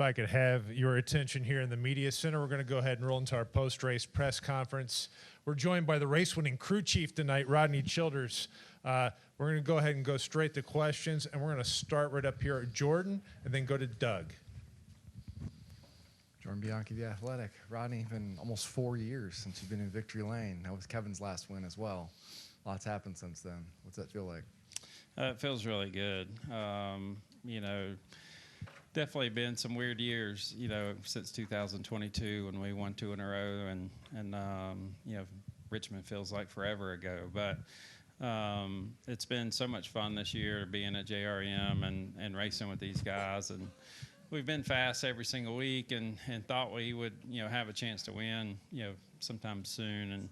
I could have your attention here in the media center, we're going to go ahead and roll into our post-race press conference. We're joined by the race-winning crew chief tonight, Rodney Childers. We're going to go ahead and go straight to questions, and we're going to start right up here at Jordan and then go to Doug. Jordan Bianchi, The Athletic. Rodney, been almost 4 years since you've been in victory lane. That was Kevin's last win as well. Lots happened since then. What's that feel like? It feels really good. You know, definitely been some weird years, you know, since 2022 when we won 2 in a row, and you know, Richmond feels like forever ago. But it's been so much fun this year being at JRM and racing with these guys. And we've been fast every single week and thought we would, you know, have a chance to win, you know, sometime soon. And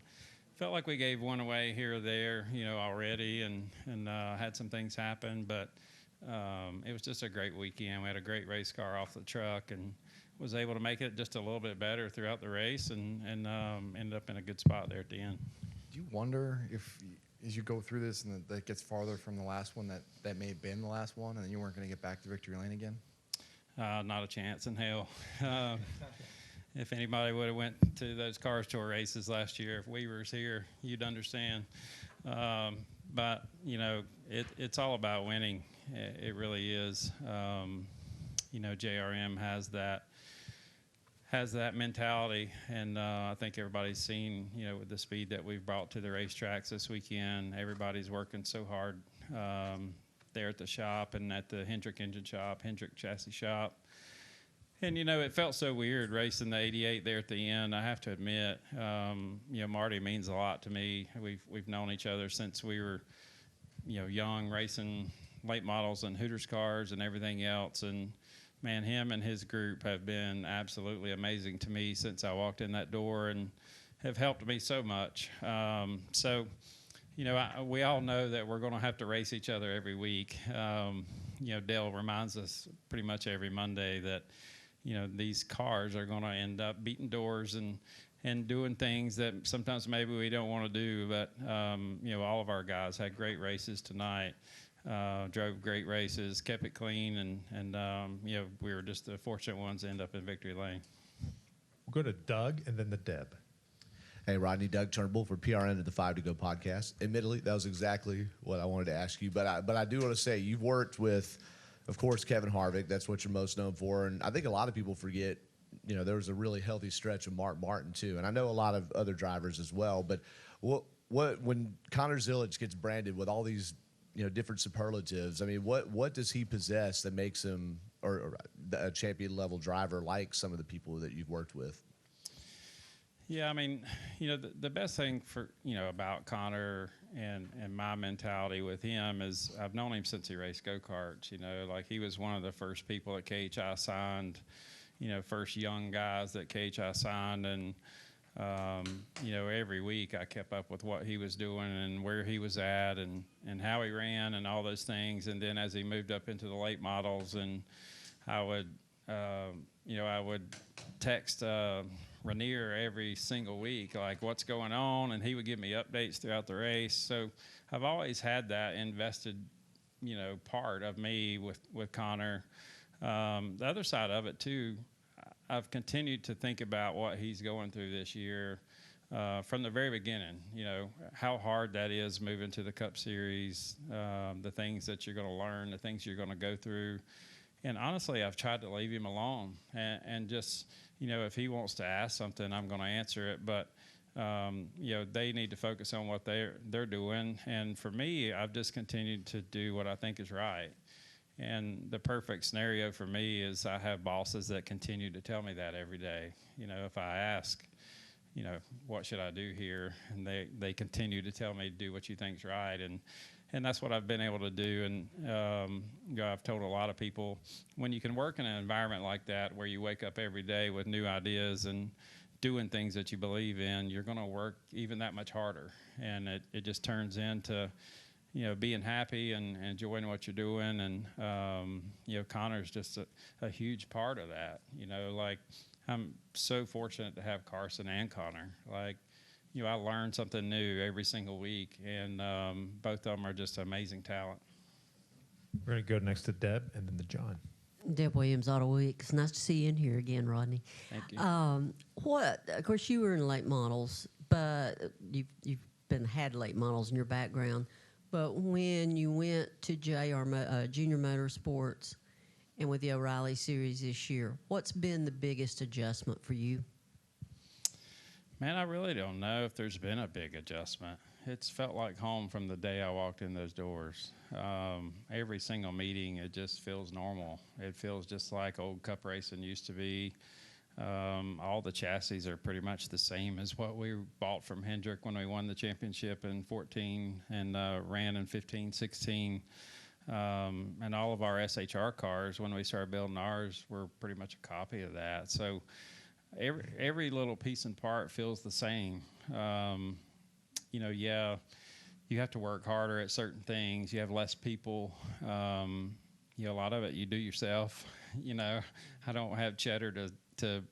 felt like we gave one away here or there, you know, already, and had some things happen. But it was just a great weekend. We had a great race car off the truck and was able to make it just a little bit better throughout the race and ended up in a good spot there at the end. Do you wonder if, as you go through this and that gets farther from the last one, that may have been the last one and then you weren't going to get back to victory lane again? Not a chance in hell. If anybody would have went to those Cars Tour races last year, if we were here, you'd understand. But, you know, it's all about winning. It really is. You know, JRM has that mentality, and I think everybody's seen, you know, with the speed that we've brought to the racetracks this weekend. Everybody's working so hard there at the shop and at the Hendrick engine shop, Hendrick chassis shop. And, you know, it felt so weird racing the 88 there at the end. I have to admit, you know, Marty means a lot to me. We've known each other since we were, you know, young, racing late models and Hooters cars and everything else. And, man, him and his group have been absolutely amazing to me since I walked in that door and have helped me so much. So, you know, we all know that we're going to have to race each other every week. You know, Dale reminds us pretty much every Monday that, you know, these cars are going to end up beating doors and doing things that sometimes maybe we don't want to do. But, you know, all of our guys had great races tonight, drove great races, kept it clean, and you know, we were just the fortunate ones to end up in victory lane. We'll go to Doug and then the Deb. Hey, Rodney, Doug Turnbull for PRN at the 5 to Go podcast. Admittedly, that was exactly what I wanted to ask you. But I do want to say you've worked with, of course, Kevin Harvick. That's what you're most known for. And I think a lot of people forget, you know, there was a really healthy stretch of Mark Martin, too. And I know a lot of other drivers as well. But when Connor Zilisch gets branded with all these, you know, different superlatives, I mean, what does he possess that makes him or a champion-level driver like some of the people that you've worked with? Yeah, I mean, you know, the best thing for, you know, about Connor and my mentality with him is I've known him since he raced go-karts, you know, like he was one of the first people that KHI signed, you know, first young guys that KHI signed. And, you know, every week I kept up with what he was doing and where he was at and how he ran and all those things. And then as he moved up into the late models, and I would, you know, I would text Rainier every single week, like what's going on, and he would give me updates throughout the race. So I've always had that invested, you know, part of me with Connor. The other side of it too, I've continued to think about what he's going through this year from the very beginning. You know, how hard that is moving to the Cup Series, the things that you're going to learn, the things you're going to go through. And honestly, I've tried to leave him alone and just, you know, if he wants to ask something, I'm going to answer it. But, you know, they need to focus on what they're doing. And for me, I've just continued to do what I think is right. And the perfect scenario for me is I have bosses that continue to tell me that every day. You know, if I ask, you know, what should I do here? And they continue to tell me, do what you think's right. And that's what I've been able to do. And you know, I've told a lot of people, when you can work in an environment like that where you wake up every day with new ideas and doing things that you believe in, you're going to work even that much harder. And it just turns into, you know, being happy and enjoying what you're doing. And, you know, Connor's just a huge part of that. You know, like I'm so fortunate to have Carson and Connor. Like, you know, I learn something new every single week, and both of them are just amazing talent. We're going to go next to Deb and then to John. Deb Williams, Auto Week. It's nice to see you in here again, Rodney. Thank you. Of course, you were in late models, but you've had late models in your background. But when you went to Junior Motorsports and with the O'Reilly Series this year, what's been the biggest adjustment for you? Man, I really don't know if there's been a big adjustment. It's felt like home from the day I walked in those doors. Every single meeting, it just feels normal. It feels just like old cup racing used to be. All the chassis are pretty much the same as what we bought from Hendrick when we won the championship in 14 and ran in 15, 16. And all of our SHR cars, when we started building ours, were pretty much a copy of that. So every little piece and part feels the same. Yeah, you have to work harder at certain things. You have less people. A lot of it you do yourself. I don't have Cheddar to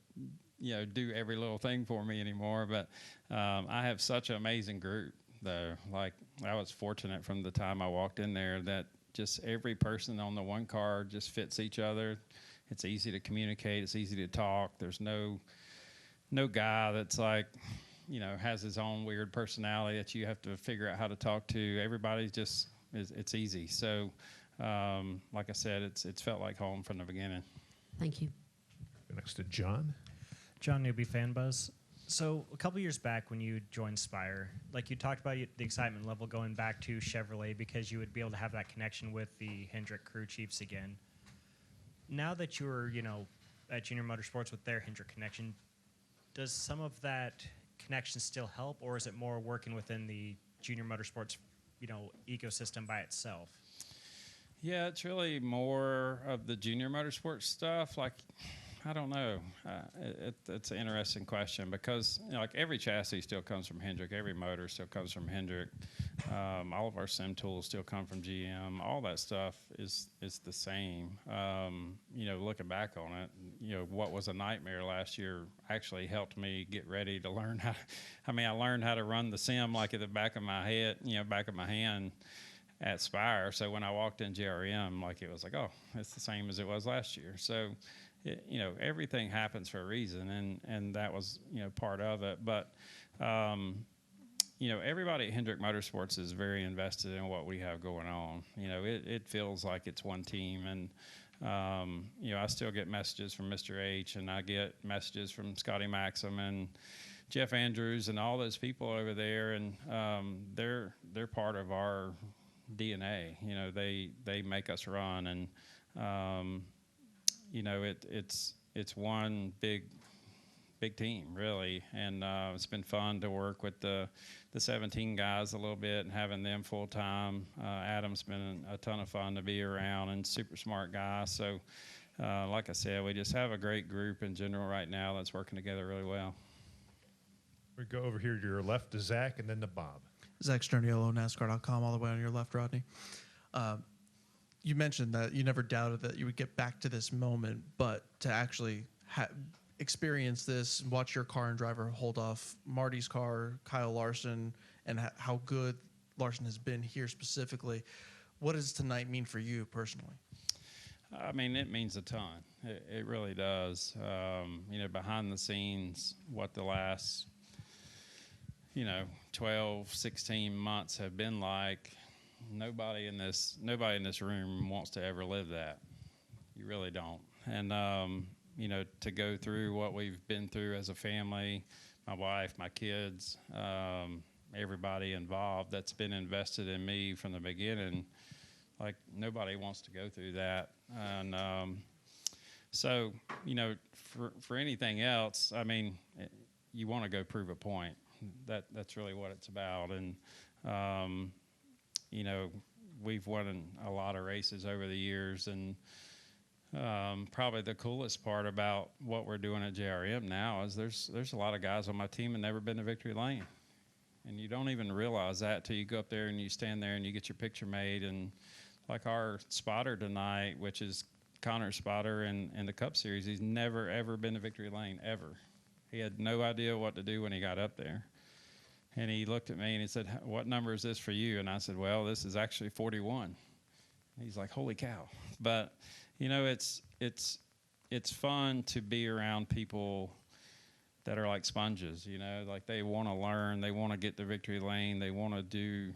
do every little thing for me anymore. But I have such an amazing group, though. Like, I was fortunate from the time I walked in there that just every person on the one car just fits each other. It's easy to communicate. It's easy to talk. There's no guy that's like, has his own weird personality that you have to figure out how to talk to. Everybody just it's easy. So, like I said, it's felt like home from the beginning. Thank you. Next to John. John Newby, Fan Buzz. So a couple years back when you joined Spire, like you talked about the excitement level going back to Chevrolet because you would be able to have that connection with the Hendrick crew chiefs again. Now that you're, at Junior Motorsports with their Hendrick connection, does some of that connection still help, or is it more working within the Junior Motorsports, ecosystem by itself? Yeah, it's really more of the Junior Motorsports stuff. Like, I don't know. It's an interesting question because like every chassis still comes from Hendrick. Every motor still comes from Hendrick. All of our sim tools still come from GM. All that stuff is the same. Looking back on it, what was a nightmare last year actually helped me get ready to learn how. I learned how to run the sim like at the back of my head, back of my hand at Spire. So when I walked in JRM, like it was like, oh, it's the same as it was last year. So. Everything happens for a reason, and that was, part of it. But, everybody at Hendrick Motorsports is very invested in what we have going on. It feels like it's one team. And, I still get messages from Mr. H, and I get messages from Scotty Maxim and Jeff Andrews and all those people over there. And they're part of our DNA. They make us run. And, it's one big team, really, and it's been fun to work with the 17 guys a little bit and having them full time. Adam's been a ton of fun to be around and super smart guy. So, like I said, we just have a great group in general right now that's working together really well. We go over here to your left to Zach and then to Bob. Zach Sterniolo, NASCAR.com, all the way on your left, Rodney. You mentioned that you never doubted that you would get back to this moment, but to actually experience this, watch your car and driver hold off Marty's car, Kyle Larson, and how good Larson has been here specifically, what does tonight mean for you personally? It means a ton. It really does. Behind the scenes, what the last, 12, 16 months have been like, nobody in this room wants to ever live that. You really don't. And to go through what we've been through as a family, my wife, my kids, everybody involved that's been invested in me from the beginning, like nobody wants to go through that. And so for anything else, you want to go prove a point. That's really what it's about. And we've won a lot of races over the years, and probably the coolest part about what we're doing at JRM now is there's a lot of guys on my team that never been to victory lane, and you don't even realize that till you go up there and you stand there and you get your picture made. And like our spotter tonight, which is Connor's spotter in the Cup Series, he's never ever been to victory lane ever. He had no idea what to do when he got up there. And he looked at me and he said, "What number is this for you?" And I said, "Well, this is actually 41. He's like, "Holy cow." But, You know, it's fun to be around people that are like sponges, you know, like they want to learn, they want to get to victory lane, they want to do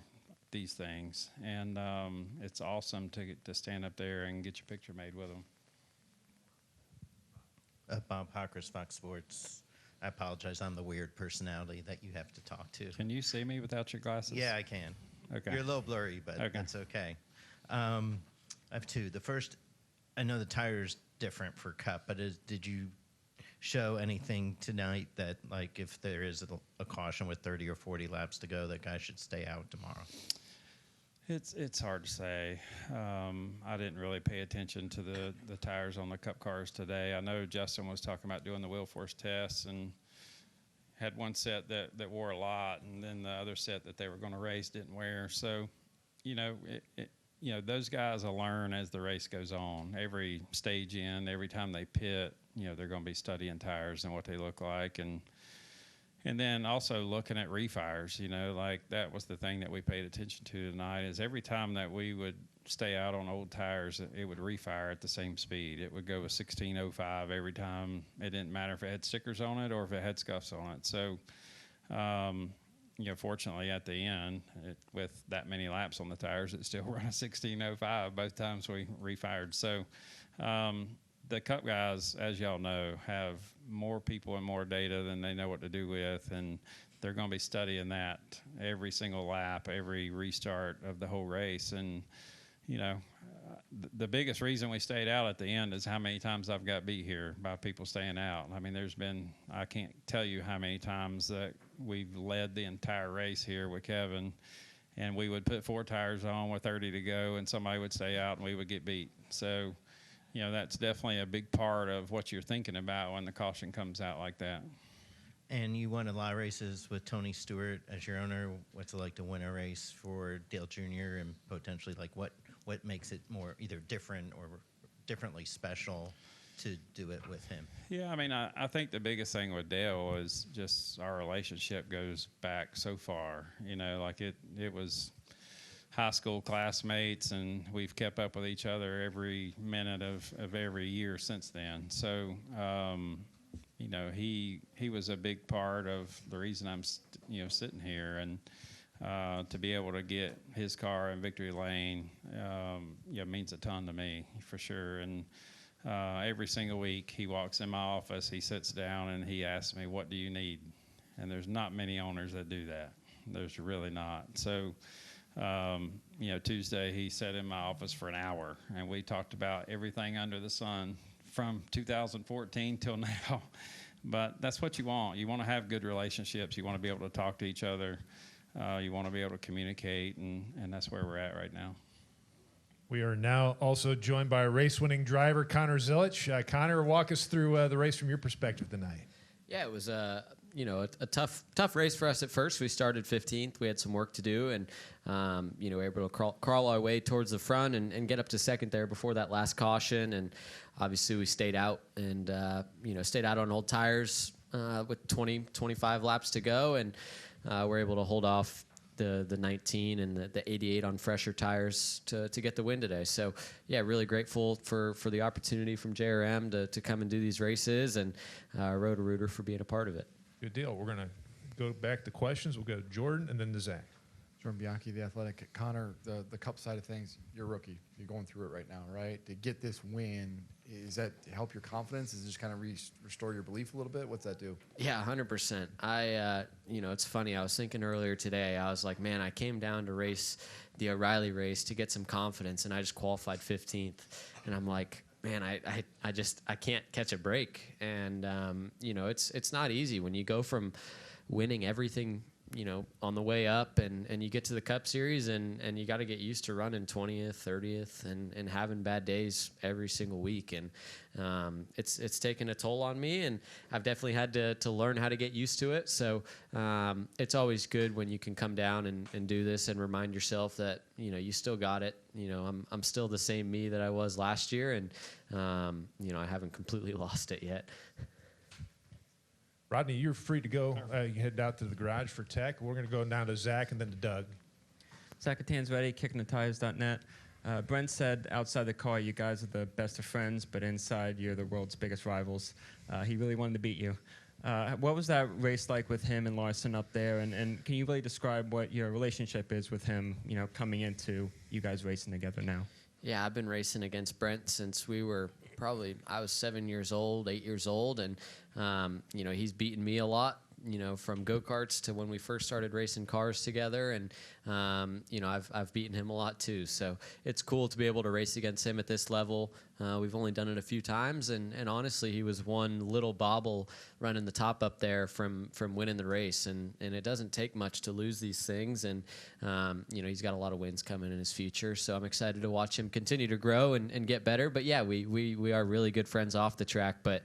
these things. And it's awesome to get to stand up there and get your picture made with them. Bob Hawkers, Fox Sports. I apologize. I'm the weird personality that you have to talk to. Can you see me without your glasses? Yeah, I can. Okay. You're a little blurry, but Okay. that's okay. I have two. The first, I know the tire's different for Cup, but did you show anything tonight that, like, if there is a caution with 30 or 40 laps to go, that guys should stay out tomorrow? It's hard to say. I didn't really pay attention to the tires on the Cup cars today. I know Justin was talking about doing the wheel force tests and had one set that wore a lot, and then the other set that they were going to race didn't wear. So, you know, those guys will learn as the race goes on. Every stage in, every time they pit, you know, they're going to be studying tires and what they look like, and then also looking at refires. You know, like that was the thing that we paid attention to tonight. Is every time that we would stay out on old tires, it would refire at the same speed. It would go with 1605 every time. It didn't matter if it had stickers on it or if it had scuffs on it. So, you know, fortunately at the end, with that many laps on the tires, it still ran a 1605 both times we refired. So, the Cup guys, as y'all know, have more people and more data than they know what to do with, and they're going to be studying that every single lap, every restart of the whole race. And, you know, the biggest reason we stayed out at the end is how many times I've got beat here by people staying out. I mean, there's been, I can't tell you how many times that we've led the entire race here with Kevin, and we would put 4 tires on with 30 to go, and somebody would stay out, and we would get beat. So, you know, that's definitely a big part of what you're thinking about when the caution comes out like that. And you won a lot of races with Tony Stewart as your owner. What's it like to win a race for Dale Jr. and potentially, like, what makes it more either different or differently special to do it with him? Yeah, I mean, I think the biggest thing with Dale is just our relationship goes back so far. You know, like it was high school classmates, and we've kept up with each other every minute of every year since then. So, you know, he was a big part of the reason I'm, sitting here, and to be able to get his car in victory lane, means a ton to me for sure. And every single week he walks in my office, he sits down, and he asks me, "What do you need?" And there's not many owners that do that. There's really not. So, Tuesday he sat in my office for an hour, and we talked about everything under the sun from 2014 till now. But that's what you want. You want to have good relationships. You want to be able to talk to each other. You want to be able to communicate, and that's where we're at right now. We are now also joined by a race-winning driver, Connor Zilisch. Connor, walk us through the race from your perspective tonight. Yeah, it was a tough race for us at first. We started 15th. We had some work to do, and we were able to crawl our way towards the front and get up to second there before that last caution. And obviously we stayed out and stayed out on old tires with 25 laps to go, and we're able to hold off the 19 and the 88 on fresher tires to get the win today. So, yeah, really grateful for the opportunity from JRM to come and do these races, and Roto-Rooter for being a part of it. Good deal. We're going to go back to questions. We'll go to Jordan and then to Zach. Jordan Bianchi, The Athletic. Connor, the Cup side of things, you're a rookie. You're going through it right now, right? To get this win, is that to help your confidence? Does it just kind of restore your belief a little bit? What's that do? Yeah, 100%. It's funny. I was thinking earlier today, I was like, man, I came down to race the O'Reilly race to get some confidence, and I just qualified 15th. And I'm like, man, I can't catch a break. And, it's not easy when you go from winning everything, on the way up, and you get to the Cup Series, and you got to get used to running 20th, 30th, and having bad days every single week. And it's taken a toll on me, and I've definitely had to learn how to get used to it. So it's always good when you can come down and do this and remind yourself that, you still got it. I'm still the same me that I was last year, and, I haven't completely lost it yet. Rodney, you're free to go. You head out to the garage for tech. We're going to go down to Zach and then to Doug. Zach at Tansready, kickingthetires.net. Brent said outside the car, you guys are the best of friends, but inside, you're the world's biggest rivals. He really wanted to beat you. What was that race like with him and Larson up there? And can you really describe what your relationship is with him, coming into you guys racing together now? Yeah, I've been racing against Brent since I was 7 years old, 8 years old, and he's beaten me a lot. From go-karts to when we first started racing cars together, and I've beaten him a lot too. So it's cool to be able to race against him at this level. We've only done it a few times, and honestly, he was one little bobble running the top up there from winning the race, and it doesn't take much to lose these things, and he's got a lot of wins coming in his future. So I'm excited to watch him continue to grow and get better. But yeah, we are really good friends off the track, but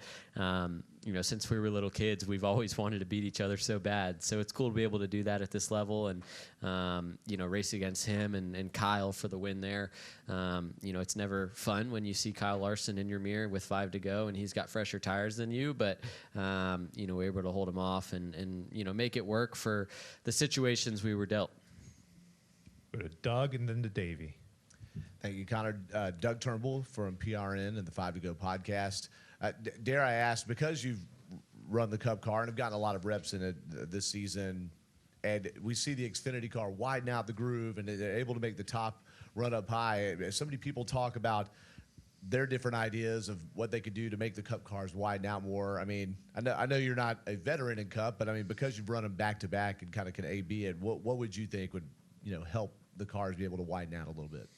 since we were little kids, we've always wanted to beat each other so bad. So it's cool to be able to do that at this level and, race against him and Kyle for the win there. It's never fun when you see Kyle Larson in your mirror with 5 to go and he's got fresher tires than you, but, we're able to hold him off and make it work for the situations we were dealt. Go to Doug and then to Davey. Thank you, Connor. Doug Turnbull from PRN and the 5 to Go podcast. Dare I ask, because you've run the Cup car and have gotten a lot of reps in it this season, and we see the Xfinity car widen out the groove and they're able to make the top run up high. So many people talk about their different ideas of what they could do to make the Cup cars widen out more. I mean, I know you're not a veteran in Cup, but I mean, because you've run them back to back and kind of can A/B it, what would you think would help the cars be able to widen out a little bit?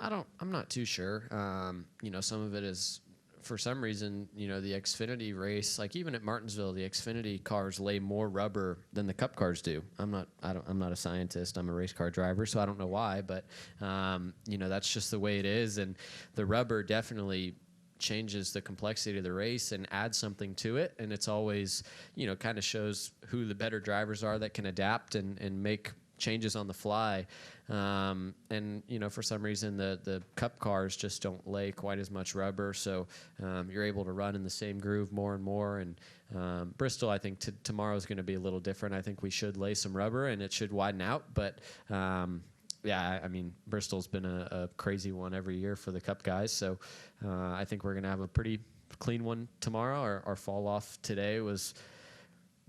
I'm not too sure. Some of it is, for some reason, the Xfinity race, like even at Martinsville, the Xfinity cars lay more rubber than the Cup cars do. I'm not a scientist. I'm a race car driver, so I don't know why, but that's just the way it is. And the rubber definitely changes the complexity of the race and adds something to it. And it's always, kind of shows who the better drivers are that can adapt and make changes on the fly. For some reason the Cup cars just don't lay quite as much rubber, so you're able to run in the same groove more and more. And Bristol, I think tomorrow is going to be a little different. I think we should lay some rubber and it should widen out, but Bristol's been a crazy one every year for the Cup guys, so I think we're going to have a pretty clean one tomorrow. Our fall off today was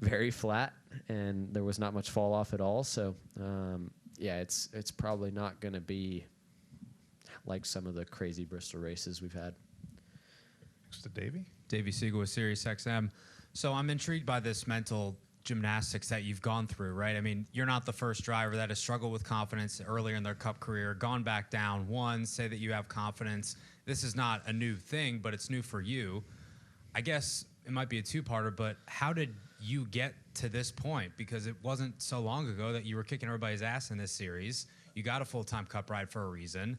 very flat and there was not much fall off at all, so it's probably not going to be like some of the crazy Bristol races we've had. Next to Davey. Davey Siegel with Sirius XM. So I'm intrigued by this mental gymnastics that you've gone through, right? I mean, you're not the first driver that has struggled with confidence earlier in their Cup career, gone back down, won, say that you have confidence. This is not a new thing, but it's new for you. I guess it might be a two-parter, but how did you get to this point? Because it wasn't so long ago that you were kicking everybody's ass in this series. You got a full-time Cup ride for a reason.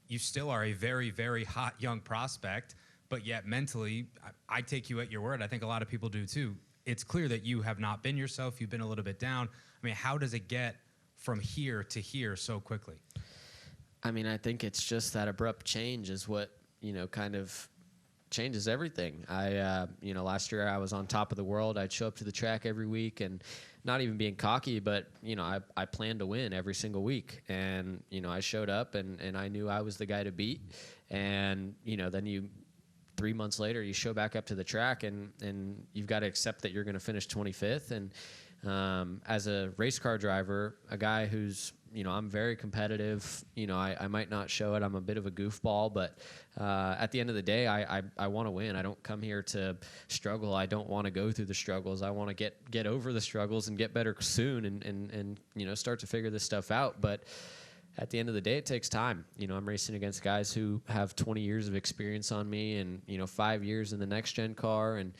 You still are a very, very hot young prospect, but yet mentally, I take you at your word. I think a lot of people do too. It's clear that you have not been yourself. You've been a little bit down. I mean, how does it get from here to here so quickly? I mean, I think it's just that abrupt change is what, kind of changes everything. Last year I was on top of the world. I'd show up to the track every week and not even being cocky, but, I planned to win every single week. And, I showed up and I knew I was the guy to beat. And, then 3 months later, you show back up to the track and you've got to accept that you're going to finish 25th. And as a race car driver, a guy who's, I'm very competitive. I might not show it. I'm a bit of a goofball, but at the end of the day, I want to win. I don't come here to struggle. I don't want to go through the struggles. I want to get over the struggles and get better soon and start to figure this stuff out. But at the end of the day, it takes time. I'm racing against guys who have 20 years of experience on me and, 5 years in the next gen car. And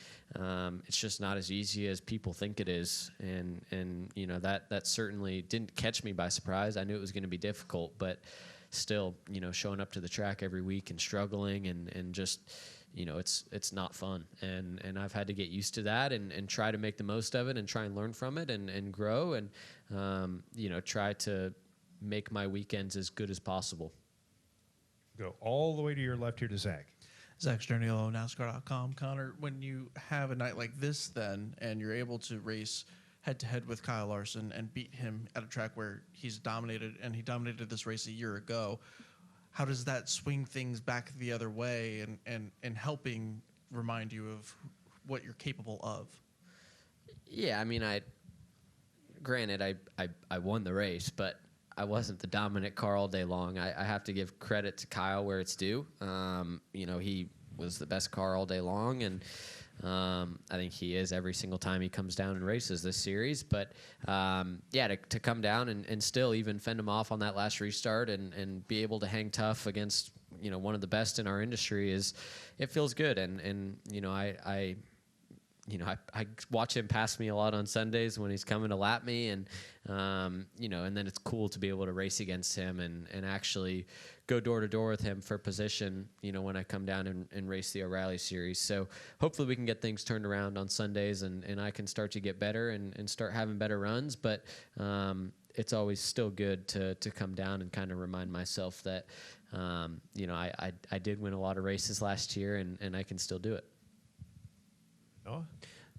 it's just not as easy as people think it is. And that certainly didn't catch me by surprise. I knew it was going to be difficult, but still, showing up to the track every week and struggling and just, it's not fun. And I've had to get used to that and try to make the most of it and try and learn from it and grow and, try to make my weekends as good as possible. Go all the way to your left here to Zach. Zach Sterniolo, NASCAR.com. Connor, when you have a night like this then and you're able to race head-to-head with Kyle Larson and beat him at a track where he's dominated, and he dominated this race a year ago, how does that swing things back the other way and helping remind you of what you're capable of? Yeah, I mean, granted, I won the race, but I wasn't the dominant car all day long. I have to give credit to Kyle where it's due. He was the best car all day long, and I think he is every single time he comes down and races this series. But to come down and still even fend him off on that last restart and be able to hang tough against one of the best in our industry it feels good. And I watch him pass me a lot on Sundays when he's coming to lap me, and and then it's cool to be able to race against him and actually go door to door with him for position, when I come down and race the O'Reilly series. So hopefully we can get things turned around on Sundays and I can start to get better and start having better runs. But it's always still good to come down and kind of remind myself that, I did win a lot of races last year and I can still do it.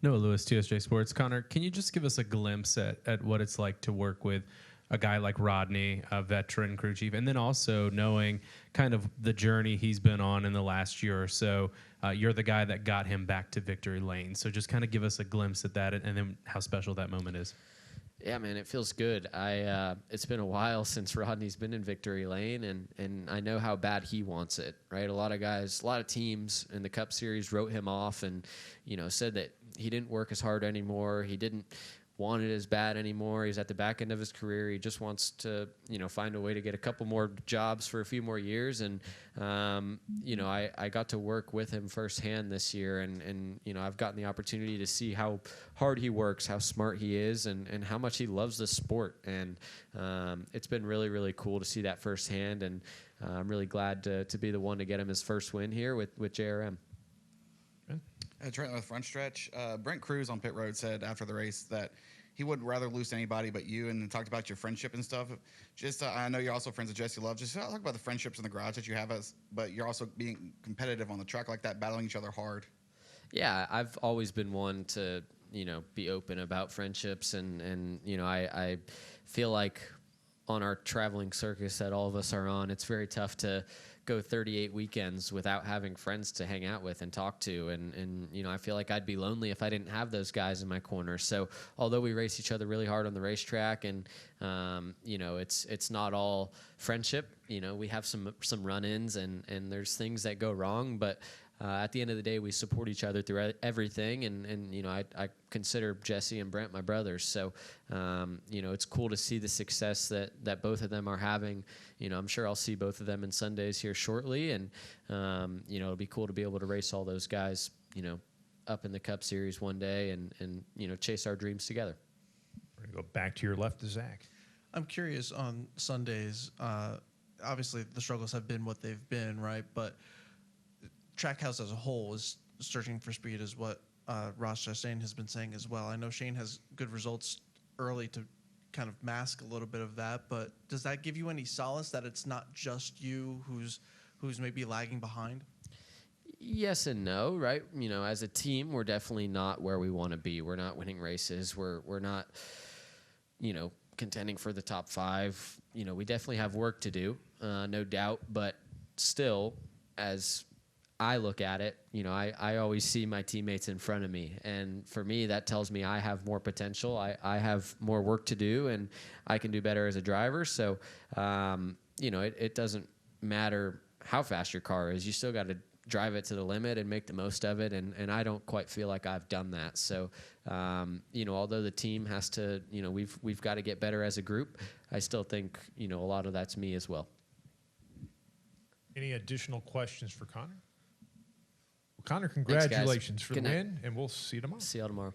Noah Lewis, TSJ Sports. Connor, can you just give us a glimpse at what it's like to work with a guy like Rodney, a veteran crew chief, and then also knowing kind of the journey he's been on in the last year or so? You're the guy that got him back to victory lane. So just kind of give us a glimpse at that and then how special that moment is. Yeah, man, it feels good. It's been a while since Rodney's been in victory lane, and I know how bad he wants it, right? A lot of teams in the Cup Series wrote him off and, said that he didn't work as hard anymore. He didn't want it as bad anymore. He's at the back end of his career. He just wants to, find a way to get a couple more jobs for a few more years. And, I got to work with him firsthand this year. And I've gotten the opportunity to see how hard he works, how smart he is, and how much he loves the sport. And it's been really, really cool to see that firsthand. And I'm really glad to be the one to get him his first win here with JRM. Trent with front stretch. Brent Cruz on pit road said after the race that he would rather lose to anybody but you, and talked about your friendship and stuff. Just I know you're also friends with Jesse Love. Just talk about the friendships in the garage that you have, but you're also being competitive on the track like that, battling each other hard. Yeah, I've always been one to be open about friendships, and I feel like on our traveling circus that all of us are on, it's very tough to go 38 weekends without having friends to hang out with and talk to. And I feel like I'd be lonely if I didn't have those guys in my corner. So although we race each other really hard on the racetrack and, it's not all friendship, we have some run-ins and there's things that go wrong, but at the end of the day, we support each other through everything, and I consider Jesse and Brent my brothers. So, it's cool to see the success that both of them are having. I'm sure I'll see both of them in Sundays here shortly, and it'll be cool to be able to race all those guys, up in the Cup Series one day, and chase our dreams together. We're gonna go back to your left to Zach. I'm curious on Sundays. Obviously, the struggles have been what they've been, right? But Trackhouse as a whole is searching for speed, is what Ross Chastain has been saying as well. I know Shane has good results early to kind of mask a little bit of that, but does that give you any solace that it's not just you who's maybe lagging behind? Yes and no, right? As a team, we're definitely not where we want to be. We're not winning races. We're not, contending for the top 5. We definitely have work to do, no doubt. But still, as I look at it, I always see my teammates in front of me. And for me, that tells me I have more potential. I have more work to do, and I can do better as a driver. So, it doesn't matter how fast your car is. You still got to drive it to the limit and make the most of it. And I don't quite feel like I've done that. So, although the team has to, we've got to get better as a group, I still think, a lot of that's me as well. Any additional questions for Connor? Well, Connor, congratulations for the win, and we'll see you tomorrow. See y'all tomorrow.